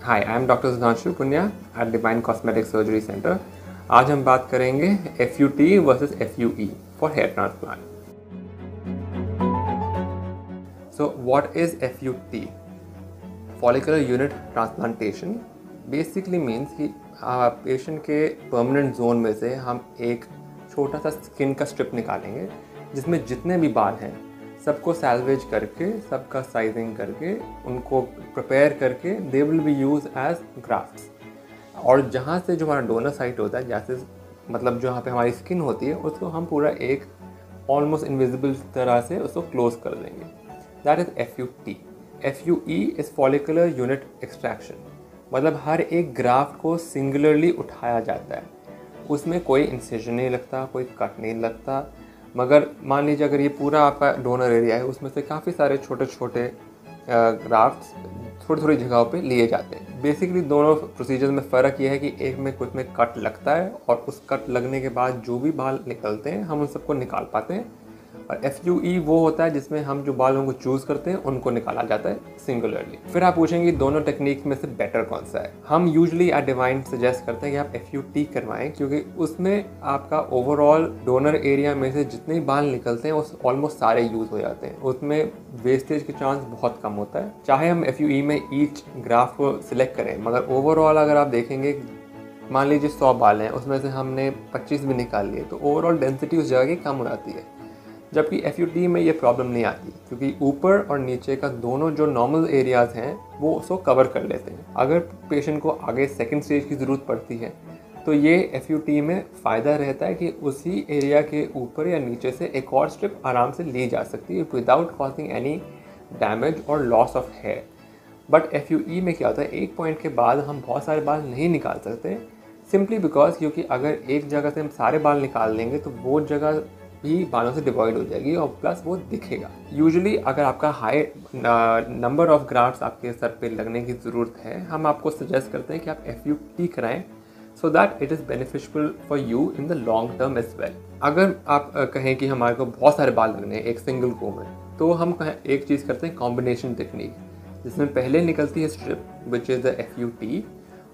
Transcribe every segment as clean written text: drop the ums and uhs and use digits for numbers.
Hi, I am doctor Sudhanshu Punia at divine cosmetic surgery centre. आज हम बात करेंगे FUT versus FUE for hair transplant. So what is FUT? Follicular unit transplantation basically means कि patient के permanent zone में से हम एक छोटा सा स्किन का स्ट्रिप निकालेंगे जिसमें जितने भी बाल हैं सबको सैल्वेज करके, सबका साइजिंग करके, उनको प्रिपेयर करके they will be use as grafts. और जहाँ से जो हमारा डोनर साइट होता है, जैसे मतलब जहाँ पे हमारी स्किन होती है, उसको हम पूरा एक ऑलमोस्ट इनविजिबल तरह से उसको क्लोज कर देंगे। That is FUT। FUE is follicular unit extraction, मतलब हर एक ग्राफ्ट को सिंगुलरली उठाया जाता है, उसमें कोई इंसिजन नहीं लगता, कोई कट नहीं लगता। मगर मान लीजिए अगर ये पूरा आपका डोनर एरिया है, उसमें से काफ़ी सारे छोटे छोटे ग्राफ्ट्स थोड़ी थोड़ी जगहों पे लिए जाते हैं। बेसिकली दोनों प्रोसीजर में फ़र्क ये है कि एक में कुछ में कट लगता है और उस कट लगने के बाद जो भी बाल निकलते हैं हम उन सबको निकाल पाते हैं। और FUE वो होता है जिसमें हम जो बालों को चूज़ करते हैं उनको निकाला जाता है सिंगुलरली। फिर आप पूछेंगे दोनों टेक्निक में से बेटर कौन सा है। हम यूजुअली एट डिवाइन सजेस्ट करते हैं कि आप FUT करवाएं, क्योंकि उसमें आपका ओवरऑल डोनर एरिया में से जितने बाल निकलते हैं वो ऑलमोस्ट सारे यूज़ हो जाते हैं। उसमें वेस्टेज के चांस बहुत कम होता है। चाहे हम FUE में ईच ग्राफ को सिलेक्ट करें, मगर ओवरऑल अगर आप देखेंगे, मान लीजिए 100 बाल हैं, उसमें से हमने 25 भी निकाल लिए, तो ओवरऑल डेंसिटी उस जगह की कम हो जाती है। जबकि FUT में ये प्रॉब्लम नहीं आती, क्योंकि ऊपर और नीचे का दोनों जो नॉर्मल एरियाज़ हैं वो उसको कवर कर लेते हैं। अगर पेशेंट को आगे सेकंड स्टेज की ज़रूरत पड़ती है तो ये FUT में फ़ायदा रहता है कि उसी एरिया के ऊपर या नीचे से एक और स्ट्रिप आराम से ली जा सकती है विदाउट कॉजिंग एनी डैमेज और loss of hair. But FUE में क्या होता है, एक पॉइंट के बाद हम बहुत सारे बाल नहीं निकाल सकते, सिंपली बिकॉज क्योंकि अगर एक जगह से हम सारे बाल निकाल लेंगे तो वो जगह भी बालों से डिवाइड हो जाएगी और प्लस वो दिखेगा। यूजुअली अगर आपका हाई नंबर ऑफ ग्राफ्ट्स आपके सर पे लगने की ज़रूरत है, हम आपको सजेस्ट करते हैं कि आप FUT कराएं, so that it is beneficial for you in the long term as well. अगर आप कहें कि हमारे को बहुत सारे बाल लगने हैं एक सिंगल को में, तो हम एक चीज़ करते हैं कॉम्बिनेशन टेक्निक, जिसमें पहले निकलती है strip which is the FUT,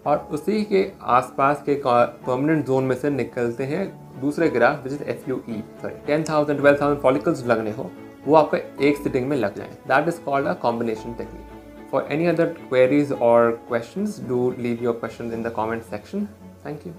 और उसी के आसपास के परमानेंट जोन में से निकलते हैं दूसरे graph which is FUE। Sorry, 10,000 12,000 follicles लगने हो, वो आपका एक सिटिंग में लग जाए। That is called a combination technique. For any other queries और questions, do leave your questions in the comment section. Thank you.